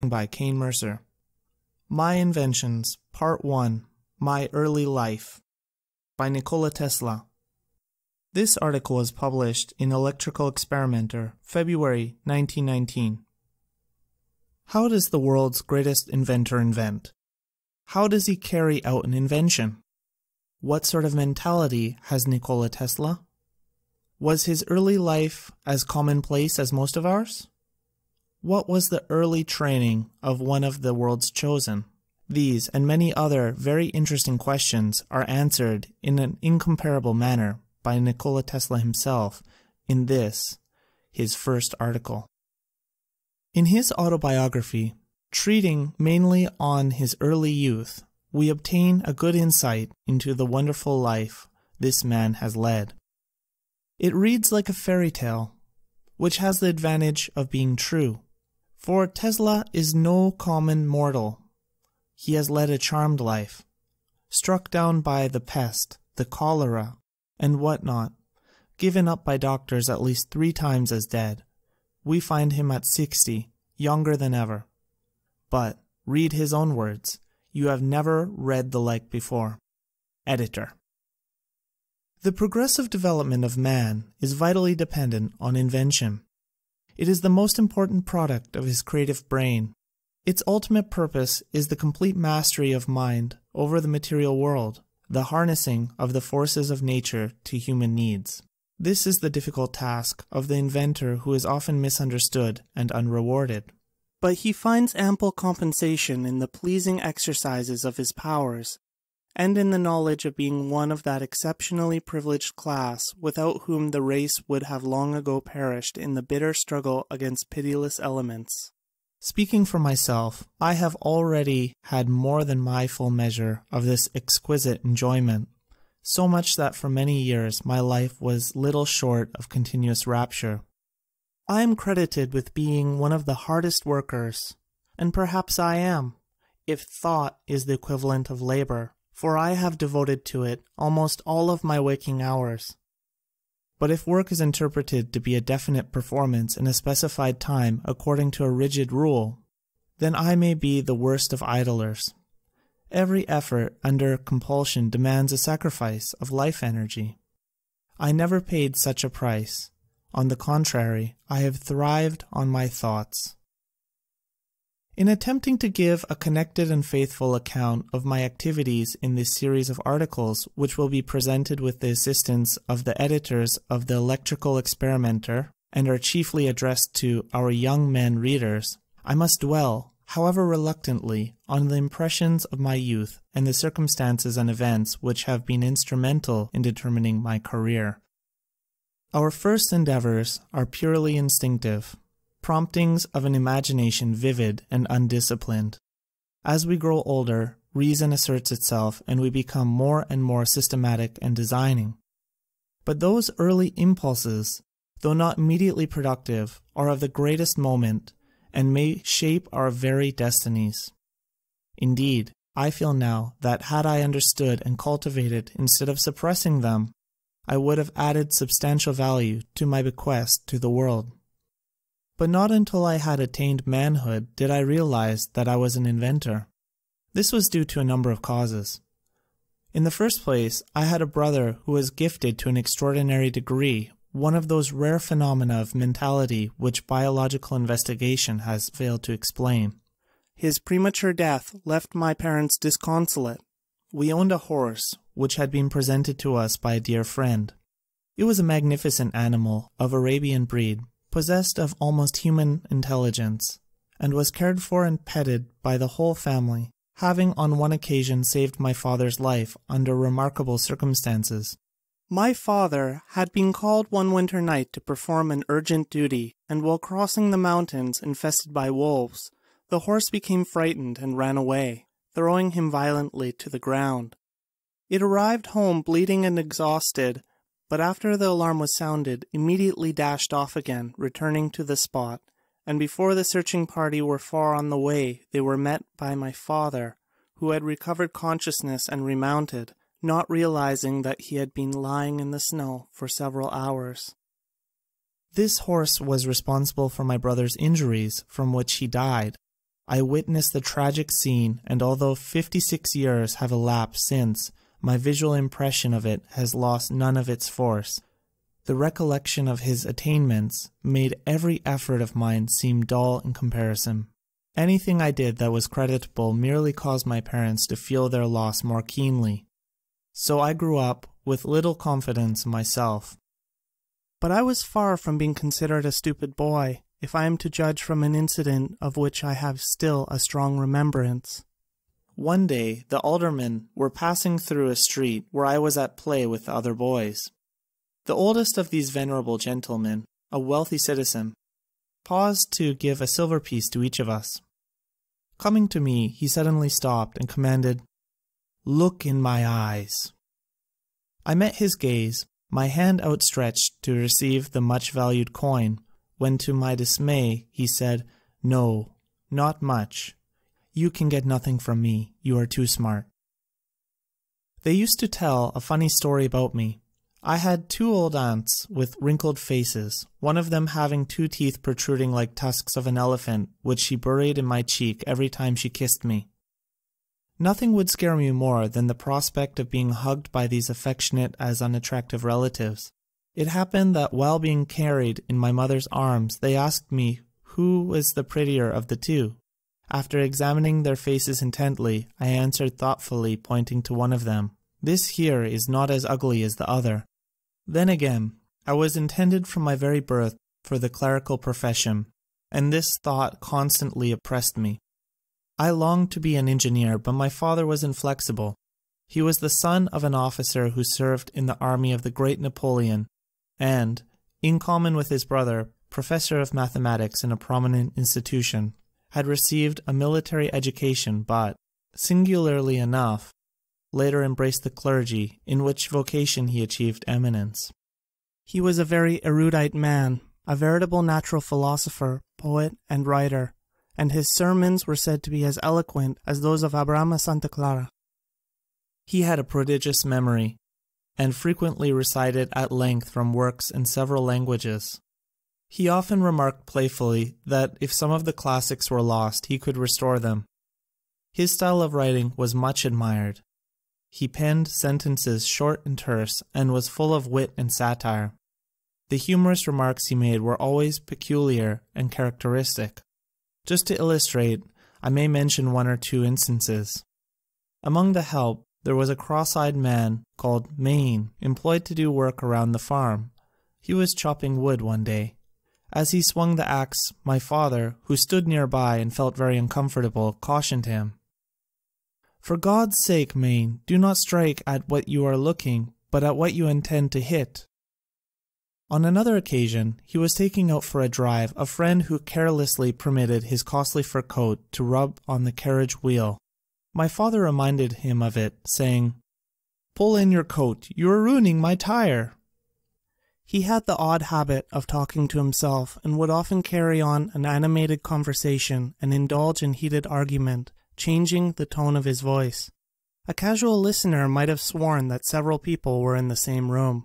by Kane Mercer. My Inventions, Part 1, My Early Life, by Nikola Tesla. This article was published in Electrical Experimenter, February 1919. How does the world's greatest inventor invent? How does he carry out an invention? What sort of mentality has Nikola Tesla? Was his early life as commonplace as most of ours? What was the early training of one of the world's chosen? These and many other very interesting questions are answered in an incomparable manner by Nikola Tesla himself in this, his first article. In his autobiography, treating mainly on his early youth, we obtain a good insight into the wonderful life this man has led. It reads like a fairy tale, which has the advantage of being true. For Tesla is no common mortal. He has led a charmed life, struck down by the pest, the cholera, and whatnot, given up by doctors at least 3 times as dead. We find him at 60, younger than ever. But, read his own words, you have never read the like before. Editor. The progressive development of man is vitally dependent on invention. It is the most important product of his creative brain. Its ultimate purpose is the complete mastery of mind over the material world, the harnessing of the forces of nature to human needs. This is the difficult task of the inventor who is often misunderstood and unrewarded. But he finds ample compensation in the pleasing exercises of his powers, and in the knowledge of being one of that exceptionally privileged class without whom the race would have long ago perished in the bitter struggle against pitiless elements. Speaking for myself, I have already had more than my full measure of this exquisite enjoyment, so much that for many years my life was little short of continuous rapture. I am credited with being one of the hardest workers, and perhaps I am, if thought is the equivalent of labor, for I have devoted to it almost all of my waking hours. But if work is interpreted to be a definite performance in a specified time according to a rigid rule, then I may be the worst of idlers. Every effort under compulsion demands a sacrifice of life energy. I never paid such a price. On the contrary, I have thrived on my thoughts. In attempting to give a connected and faithful account of my activities in this series of articles, which will be presented with the assistance of the editors of the Electrical Experimenter and are chiefly addressed to our young men readers, I must dwell, however reluctantly, on the impressions of my youth and the circumstances and events which have been instrumental in determining my career. Our first endeavors are purely instinctive, promptings of an imagination vivid and undisciplined. As we grow older, reason asserts itself and we become more and more systematic and designing. But those early impulses, though not immediately productive, are of the greatest moment and may shape our very destinies. Indeed, I feel now that had I understood and cultivated instead of suppressing them, I would have added substantial value to my bequest to the world. But not until I had attained manhood did I realize that I was an inventor. This was due to a number of causes. In the first place, I had a brother who was gifted to an extraordinary degree, one of those rare phenomena of mentality which biological investigation has failed to explain. His premature death left my parents disconsolate. We owned a horse, which had been presented to us by a dear friend. It was a magnificent animal of Arabian breed, possessed of almost human intelligence, and was cared for and petted by the whole family, having on one occasion saved my father's life under remarkable circumstances. My father had been called one winter night to perform an urgent duty, and while crossing the mountains infested by wolves, the horse became frightened and ran away, throwing him violently to the ground. It arrived home bleeding and exhausted, but after the alarm was sounded, immediately dashed off again, returning to the spot, and before the searching party were far on the way, they were met by my father, who had recovered consciousness and remounted, not realizing that he had been lying in the snow for several hours. This horse was responsible for my brother's injuries, from which he died. I witnessed the tragic scene, and although 56 years have elapsed since, my visual impression of it has lost none of its force. The recollection of his attainments made every effort of mine seem dull in comparison. Anything I did that was creditable merely caused my parents to feel their loss more keenly. So I grew up with little confidence in myself. But I was far from being considered a stupid boy, if I am to judge from an incident of which I have still a strong remembrance. One day the aldermen were passing through a street where I was at play with the other boys. The oldest of these venerable gentlemen, a wealthy citizen, paused to give a silver piece to each of us. Coming to me, he suddenly stopped and commanded, "Look in my eyes." I met his gaze, my hand outstretched to receive the much-valued coin, when to my dismay he said, "No, not much. You can get nothing from me. You are too smart." They used to tell a funny story about me. I had 2 old aunts with wrinkled faces, one of them having 2 teeth protruding like tusks of an elephant, which she buried in my cheek every time she kissed me. Nothing would scare me more than the prospect of being hugged by these affectionate as unattractive relatives. It happened that while being carried in my mother's arms, they asked me who was the prettier of the 2. After examining their faces intently, I answered thoughtfully, pointing to one of them, "This here is not as ugly as the other." Then again, I was intended from my very birth for the clerical profession, and this thought constantly oppressed me. I longed to be an engineer, but my father was inflexible. He was the son of an officer who served in the army of the great Napoleon, and, in common with his brother, professor of mathematics in a prominent institution, had received a military education but, singularly enough, later embraced the clergy, in which vocation he achieved eminence. He was a very erudite man, a veritable natural philosopher, poet, and writer, and his sermons were said to be as eloquent as those of Abraham Santa Clara. He had a prodigious memory, and frequently recited at length from works in several languages. He often remarked playfully that if some of the classics were lost, he could restore them. His style of writing was much admired. He penned sentences short and terse, and was full of wit and satire. The humorous remarks he made were always peculiar and characteristic. Just to illustrate, I may mention 1 or 2 instances. Among the help, there was a cross-eyed man called Maine, employed to do work around the farm. He was chopping wood one day. As he swung the axe, my father, who stood nearby and felt very uncomfortable, cautioned him, "For God's sake, Maine, do not strike at what you are looking, but at what you intend to hit." On another occasion, he was taking out for a drive a friend who carelessly permitted his costly fur coat to rub on the carriage wheel. My father reminded him of it, saying, "Pull in your coat, you are ruining my tire." He had the odd habit of talking to himself, and would often carry on an animated conversation and indulge in heated argument, changing the tone of his voice. A casual listener might have sworn that several people were in the same room.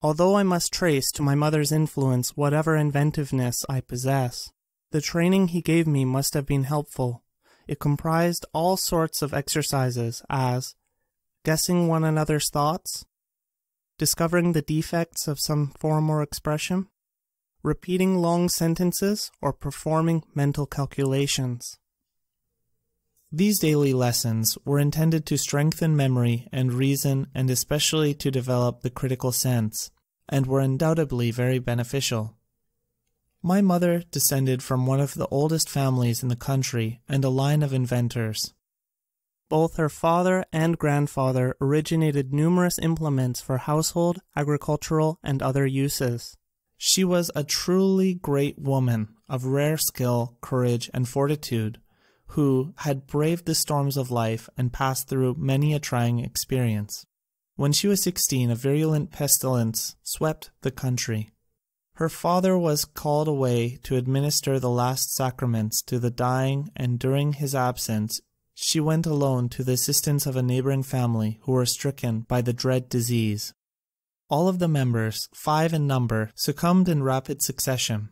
Although I must trace to my mother's influence whatever inventiveness I possess, the training he gave me must have been helpful. It comprised all sorts of exercises as guessing one another's thoughts, discovering the defects of some form or expression, repeating long sentences, or performing mental calculations. These daily lessons were intended to strengthen memory and reason, and especially to develop the critical sense, and were undoubtedly very beneficial. My mother descended from one of the oldest families in the country and a line of inventors. Both her father and grandfather originated numerous implements for household, agricultural, and other uses. She was a truly great woman of rare skill, courage, and fortitude, who had braved the storms of life and passed through many a trying experience. When she was 16, a virulent pestilence swept the country. Her father was called away to administer the last sacraments to the dying, and during his absence, she went alone to the assistance of a neighboring family who were stricken by the dread disease. All of the members, 5 in number, succumbed in rapid succession.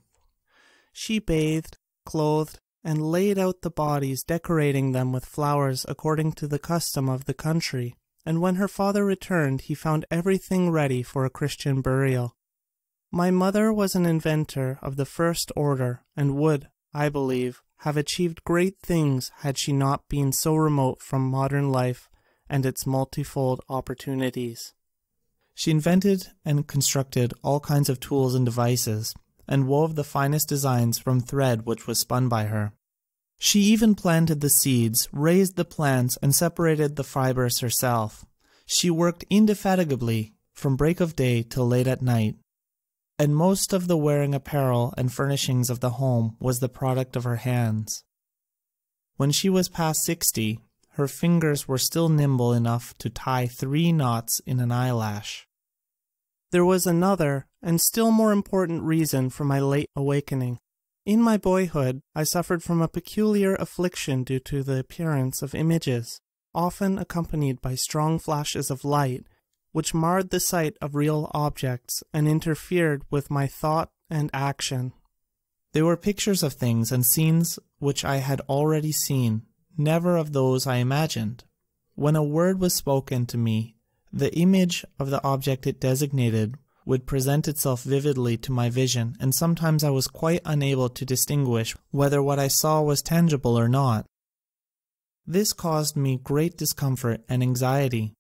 She bathed, clothed, and laid out the bodies, decorating them with flowers according to the custom of the country. And when her father returned, he found everything ready for a Christian burial. My mother was an inventor of the first order, and would, I believe, have achieved great things had she not been so remote from modern life and its multifold opportunities. She invented and constructed all kinds of tools and devices, and wove the finest designs from thread which was spun by her. She even planted the seeds, raised the plants, and separated the fibers herself. She worked indefatigably from break of day till late at night, and most of the wearing apparel and furnishings of the home was the product of her hands. When she was past 60, her fingers were still nimble enough to tie 3 knots in an eyelash. There was another and still more important reason for my late awakening. In my boyhood, I suffered from a peculiar affliction due to the appearance of images, often accompanied by strong flashes of light, which marred the sight of real objects and interfered with my thought and action. They were pictures of things and scenes which I had already seen, never of those I imagined. When a word was spoken to me, the image of the object it designated would present itself vividly to my vision, and sometimes I was quite unable to distinguish whether what I saw was tangible or not. This caused me great discomfort and anxiety.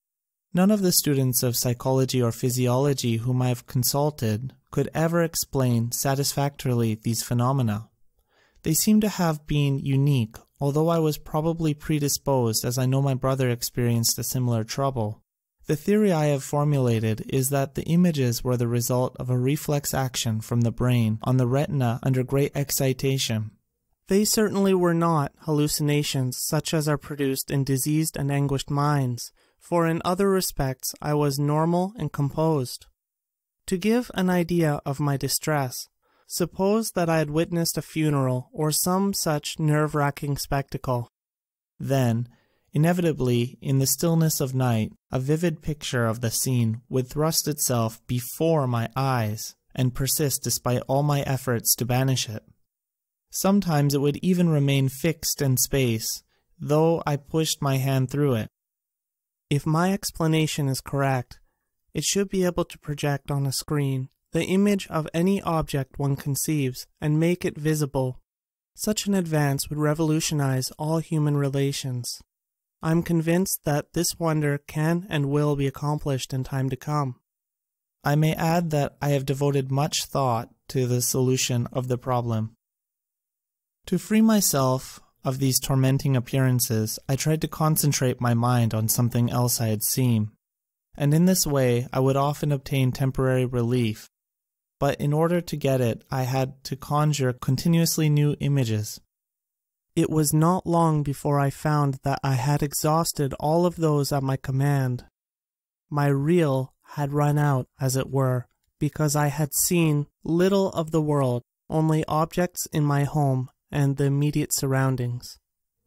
None of the students of psychology or physiology whom I have consulted could ever explain satisfactorily these phenomena. They seem to have been unique, although I was probably predisposed, as I know my brother experienced a similar trouble. The theory I have formulated is that the images were the result of a reflex action from the brain on the retina under great excitation. They certainly were not hallucinations such as are produced in diseased and anguished minds, for in other respects I was normal and composed. To give an idea of my distress, suppose that I had witnessed a funeral or some such nerve-wracking spectacle. Then, inevitably, in the stillness of night, a vivid picture of the scene would thrust itself before my eyes and persist despite all my efforts to banish it. Sometimes it would even remain fixed in space, though I pushed my hand through it. If my explanation is correct, it should be able to project on a screen the image of any object one conceives and make it visible. Such an advance would revolutionize all human relations. I am convinced that this wonder can and will be accomplished in time to come. I may add that I have devoted much thought to the solution of the problem. To free myself of these tormenting appearances, I tried to concentrate my mind on something else I had seen, and in this way I would often obtain temporary relief. But in order to get it, I had to conjure continuously new images. It was not long before I found that I had exhausted all of those at my command. My reel had run out, as it were, because I had seen little of the world, only objects in my home and the immediate surroundings.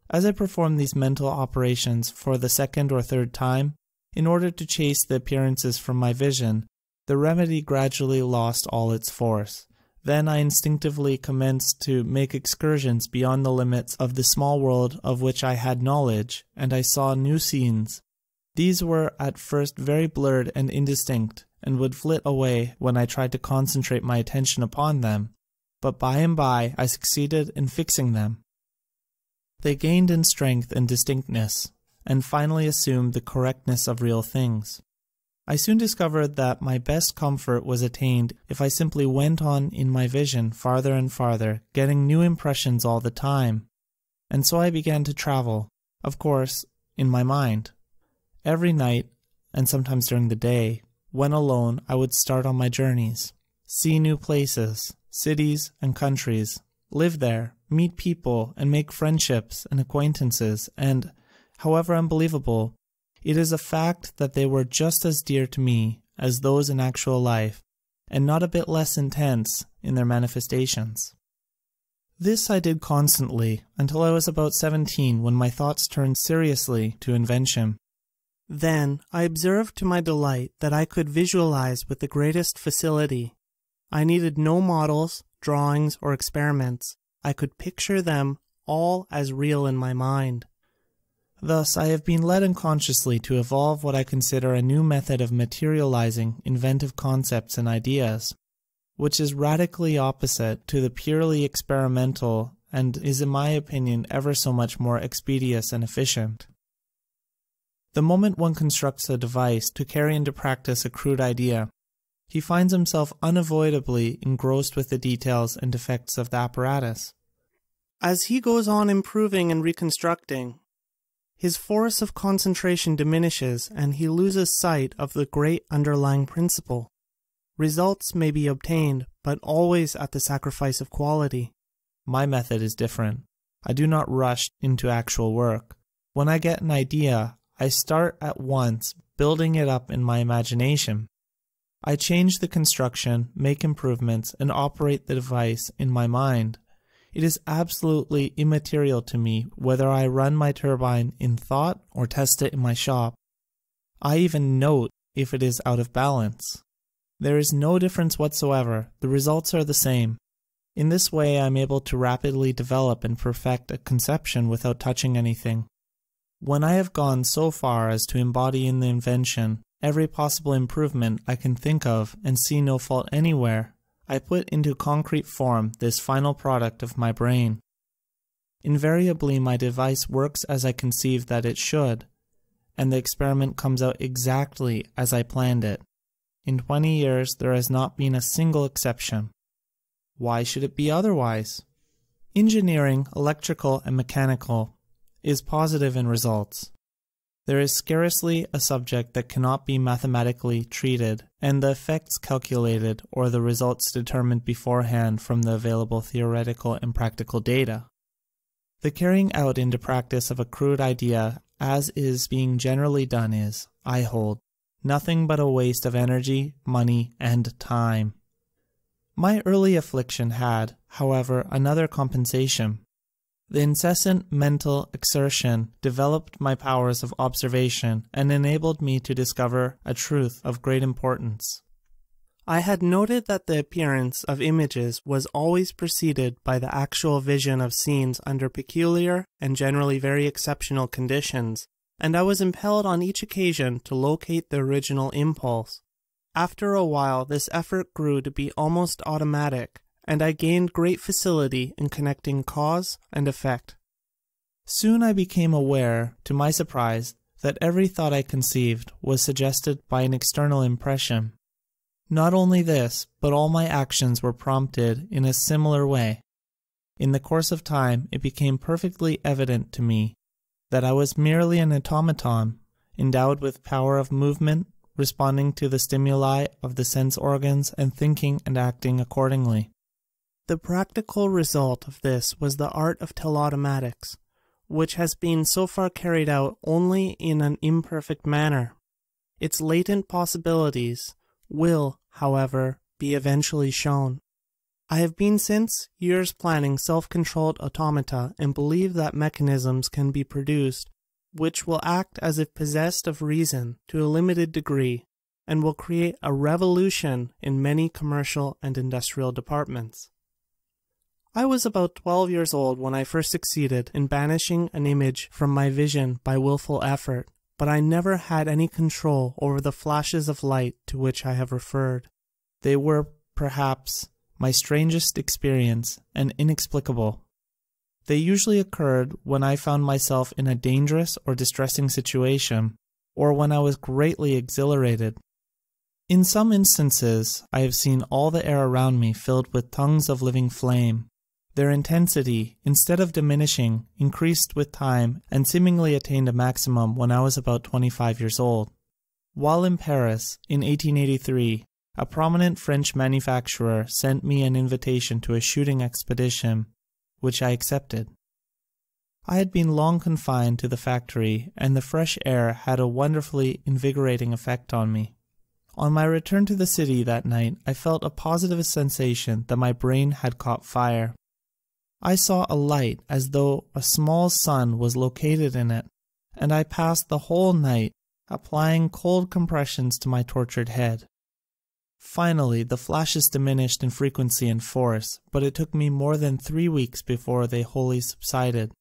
As I performed these mental operations for the 2nd or 3rd time, in order to chase the appearances from my vision, the remedy gradually lost all its force. Then I instinctively commenced to make excursions beyond the limits of the small world of which I had knowledge, and I saw new scenes. These were at first very blurred and indistinct, and would flit away when I tried to concentrate my attention upon them, but by and by I succeeded in fixing them. They gained in strength and distinctness, and finally assumed the correctness of real things. I soon discovered that my best comfort was attained if I simply went on in my vision farther and farther, getting new impressions all the time. And so I began to travel, of course, in my mind. Every night, and sometimes during the day, when alone, I would start on my journeys, see new places, cities and countries, live there, meet people, and make friendships and acquaintances, and, however unbelievable, it is a fact that they were just as dear to me as those in actual life, and not a bit less intense in their manifestations. This I did constantly until I was about 17, when my thoughts turned seriously to invention. Then I observed to my delight that I could visualize with the greatest facility. I needed no models, drawings, or experiments. I could picture them all as real in my mind. Thus, I have been led unconsciously to evolve what I consider a new method of materializing inventive concepts and ideas, which is radically opposite to the purely experimental and is, in my opinion, ever so much more expeditious and efficient. The moment one constructs a device to carry into practice a crude idea, he finds himself unavoidably engrossed with the details and defects of the apparatus. As he goes on improving and reconstructing, his force of concentration diminishes and he loses sight of the great underlying principle. Results may be obtained, but always at the sacrifice of quality. My method is different. I do not rush into actual work. When I get an idea, I start at once building it up in my imagination. I change the construction, make improvements, and operate the device in my mind. It is absolutely immaterial to me whether I run my turbine in thought or test it in my shop. I even note if it is out of balance. There is no difference whatsoever. The results are the same. In this way, I am able to rapidly develop and perfect a conception without touching anything. When I have gone so far as to embody in the invention every possible improvement I can think of and see no fault anywhere, I put into concrete form this final product of my brain. Invariably, my device works as I conceived that it should, and the experiment comes out exactly as I planned it. In 20 years, there has not been a single exception. Why should it be otherwise? Engineering, electrical and mechanical, is positive in results. There is scarcely a subject that cannot be mathematically treated, and the effects calculated or the results determined beforehand from the available theoretical and practical data. The carrying out into practice of a crude idea, as is being generally done, is, I hold, nothing but a waste of energy, money, and time. My early affliction had, however, another compensation. The incessant mental exertion developed my powers of observation and enabled me to discover a truth of great importance. I had noted that the appearance of images was always preceded by the actual vision of scenes under peculiar and generally very exceptional conditions, and I was impelled on each occasion to locate the original impulse. After a while, this effort grew to be almost automatic, and I gained great facility in connecting cause and effect. Soon I became aware, to my surprise, that every thought I conceived was suggested by an external impression. Not only this, but all my actions were prompted in a similar way. In the course of time, it became perfectly evident to me that I was merely an automaton, endowed with power of movement, responding to the stimuli of the sense organs and thinking and acting accordingly. The practical result of this was the art of telautomatics, which has been so far carried out only in an imperfect manner. Its latent possibilities will, however, be eventually shown. I have been since years planning self-controlled automata and believe that mechanisms can be produced which will act as if possessed of reason to a limited degree and will create a revolution in many commercial and industrial departments. I was about 12 years old when I first succeeded in banishing an image from my vision by willful effort, but I never had any control over the flashes of light to which I have referred. They were, perhaps, my strangest experience and inexplicable. They usually occurred when I found myself in a dangerous or distressing situation, or when I was greatly exhilarated. In some instances, I have seen all the air around me filled with tongues of living flame. Their intensity, instead of diminishing, increased with time and seemingly attained a maximum when I was about 25 years old. While in Paris, in 1883, a prominent French manufacturer sent me an invitation to a shooting expedition, which I accepted. I had been long confined to the factory, and the fresh air had a wonderfully invigorating effect on me. On my return to the city that night, I felt a positive sensation that my brain had caught fire. I saw a light as though a small sun was located in it, and I passed the whole night applying cold compressions to my tortured head. Finally, the flashes diminished in frequency and force, but it took me more than 3 weeks before they wholly subsided.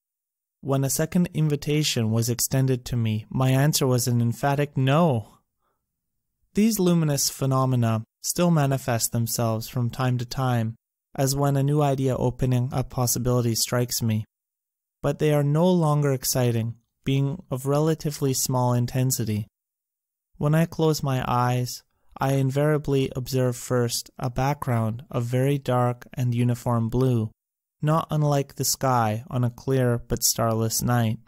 When a second invitation was extended to me, my answer was an emphatic no. These luminous phenomena still manifest themselves from time to time, as when a new idea opening up possibilities strikes me. But they are no longer exciting, being of relatively small intensity. When I close my eyes, I invariably observe first a background of very dark and uniform blue, not unlike the sky on a clear but starless night.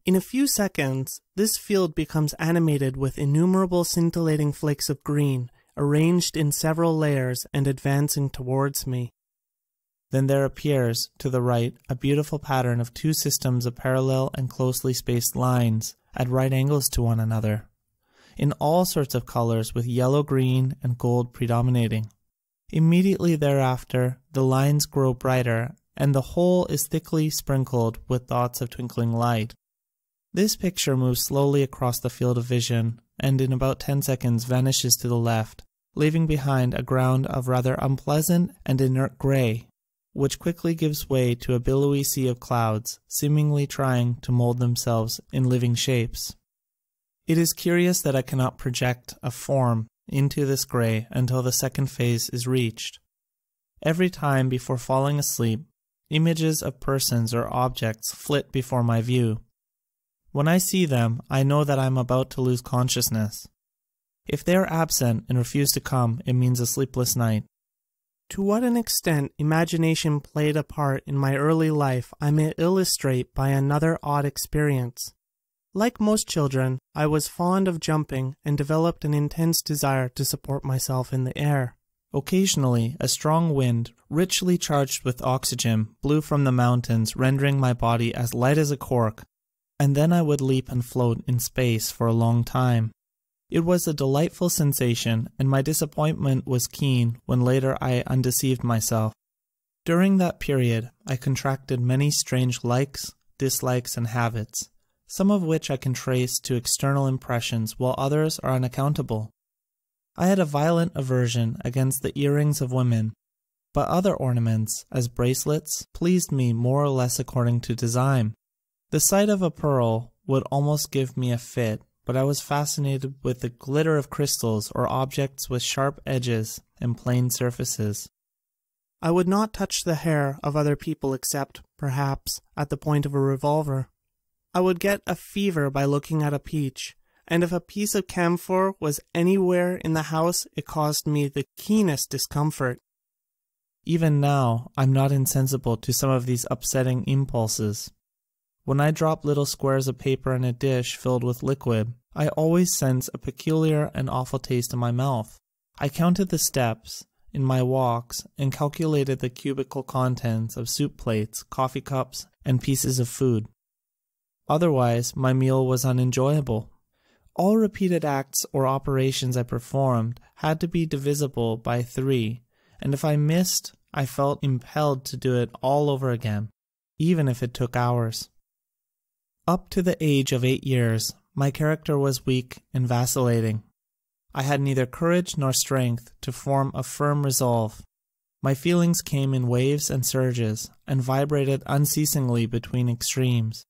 In a few seconds, this field becomes animated with innumerable scintillating flakes of green, arranged in several layers and advancing towards me. Then there appears, to the right, a beautiful pattern of 2 systems of parallel and closely spaced lines, at right angles to one another, in all sorts of colors with yellow, green, and gold predominating. Immediately thereafter, the lines grow brighter, and the whole is thickly sprinkled with dots of twinkling light. This picture moves slowly across the field of vision, and in about 10 seconds vanishes to the left, leaving behind a ground of rather unpleasant and inert gray, which quickly gives way to a billowy sea of clouds, seemingly trying to mold themselves in living shapes. It is curious that I cannot project a form into this gray until the second phase is reached. Every time before falling asleep, images of persons or objects flit before my view. When I see them, I know that I am about to lose consciousness. If they are absent and refuse to come, it means a sleepless night. To what an extent imagination played a part in my early life I may illustrate by another odd experience. Like most children, I was fond of jumping and developed an intense desire to support myself in the air. Occasionally, a strong wind, richly charged with oxygen, blew from the mountains, rendering my body as light as a cork, and then I would leap and float in space for a long time. It was a delightful sensation, and my disappointment was keen when later I undeceived myself. During that period, I contracted many strange likes, dislikes, and habits, some of which I can trace to external impressions while others are unaccountable. I had a violent aversion against the earrings of women, but other ornaments, as bracelets, pleased me more or less according to design. The sight of a pearl would almost give me a fit, but I was fascinated with the glitter of crystals or objects with sharp edges and plain surfaces. I would not touch the hair of other people except, perhaps, at the point of a revolver. I would get a fever by looking at a peach, and if a piece of camphor was anywhere in the house, it caused me the keenest discomfort. Even now, I'm not insensible to some of these upsetting impulses. When I drop little squares of paper in a dish filled with liquid, I always sense a peculiar and awful taste in my mouth. I counted the steps in my walks and calculated the cubical contents of soup plates, coffee cups, and pieces of food. Otherwise, my meal was unenjoyable. All repeated acts or operations I performed had to be divisible by 3, and if I missed, I felt impelled to do it all over again, even if it took hours. Up to the age of 8 years, my character was weak and vacillating. I had neither courage nor strength to form a firm resolve. My feelings came in waves and surges, and vibrated unceasingly between extremes.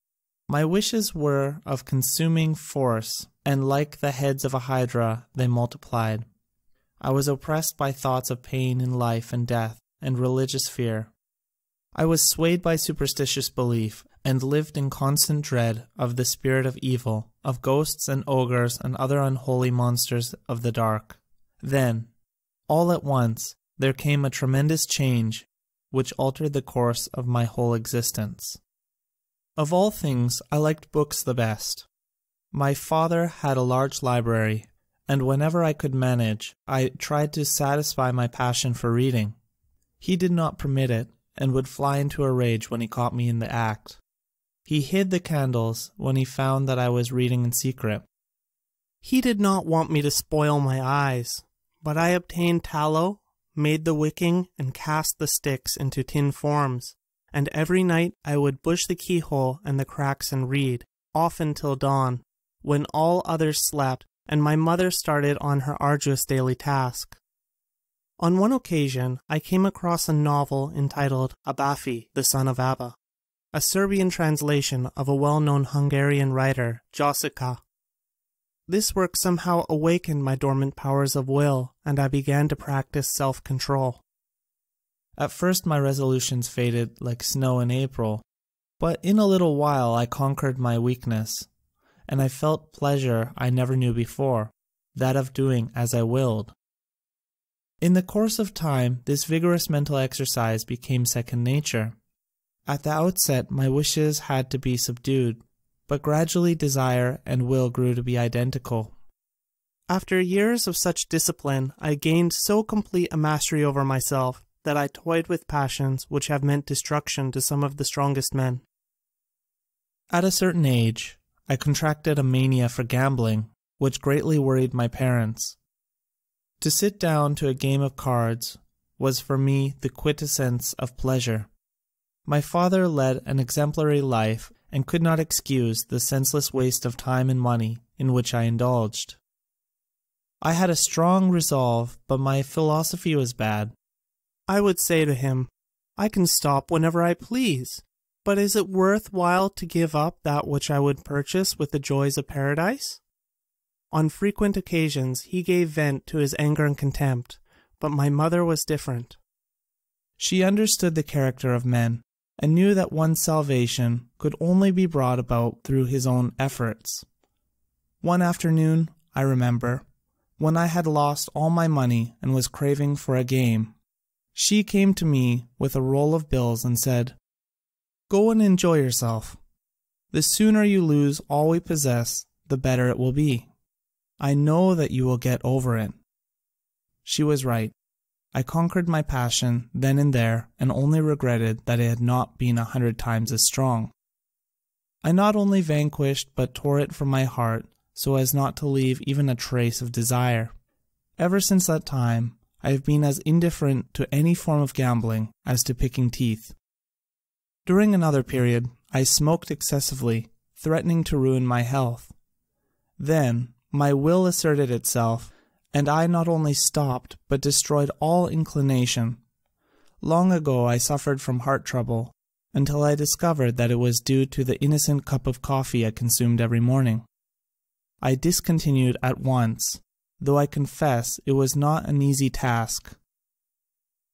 My wishes were of consuming force, and like the heads of a hydra, they multiplied. I was oppressed by thoughts of pain in life and death, and religious fear. I was swayed by superstitious belief, and lived in constant dread of the spirit of evil, of ghosts and ogres and other unholy monsters of the dark. Then, all at once, there came a tremendous change, which altered the course of my whole existence. Of all things, I liked books the best. My father had a large library, and whenever I could manage, I tried to satisfy my passion for reading. He did not permit it, and would fly into a rage when he caught me in the act. He hid the candles when he found that I was reading in secret. He did not want me to spoil my eyes, but I obtained tallow, made the wicking, and cast the sticks into tin forms, and every night I would bush the keyhole and the cracks and read, often till dawn, when all others slept and my mother started on her arduous daily task. On one occasion, I came across a novel entitled Abafi, the Son of Abba, a Serbian translation of a well-known Hungarian writer, Josica. This work somehow awakened my dormant powers of will, and I began to practice self-control. At first my resolutions faded like snow in April, but in a little while I conquered my weakness, and I felt pleasure I never knew before, that of doing as I willed. In the course of time, this vigorous mental exercise became second nature. At the outset, my wishes had to be subdued, but gradually desire and will grew to be identical. After years of such discipline, I gained so complete a mastery over myself that I toyed with passions which have meant destruction to some of the strongest men. At a certain age, I contracted a mania for gambling, which greatly worried my parents. To sit down to a game of cards was for me the quintessence of pleasure. My father led an exemplary life and could not excuse the senseless waste of time and money in which I indulged. I had a strong resolve, but my philosophy was bad. I would say to him, I can stop whenever I please, but is it worth while to give up that which I would purchase with the joys of paradise? On frequent occasions he gave vent to his anger and contempt, but my mother was different. She understood the character of men, and knew that one's salvation could only be brought about through his own efforts. One afternoon, I remember, when I had lost all my money and was craving for a game, she came to me with a roll of bills and said, "Go and enjoy yourself. The sooner you lose all we possess, the better it will be. I know that you will get over it." She was right. I conquered my passion then and there, and only regretted that it had not been 100 times as strong. I not only vanquished but tore it from my heart so as not to leave even a trace of desire. Ever since that time, I have been as indifferent to any form of gambling as to picking teeth. During another period, I smoked excessively, threatening to ruin my health. Then, my will asserted itself, and I not only stopped but destroyed all inclination. Long ago I suffered from heart trouble, until I discovered that it was due to the innocent cup of coffee I consumed every morning. I discontinued at once, though I confess it was not an easy task.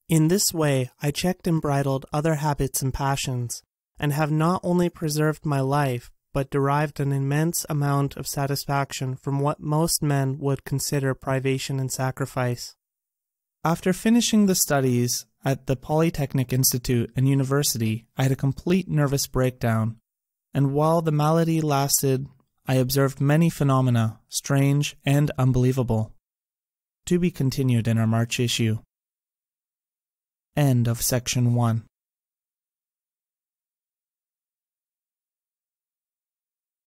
In this way I checked and bridled other habits and passions, and have not only preserved my life, but derived an immense amount of satisfaction from what most men would consider privation and sacrifice. After finishing the studies at the Polytechnic Institute and University, I had a complete nervous breakdown, and while the malady lasted, I observed many phenomena, strange and unbelievable. To be continued in our March issue. End of section 1.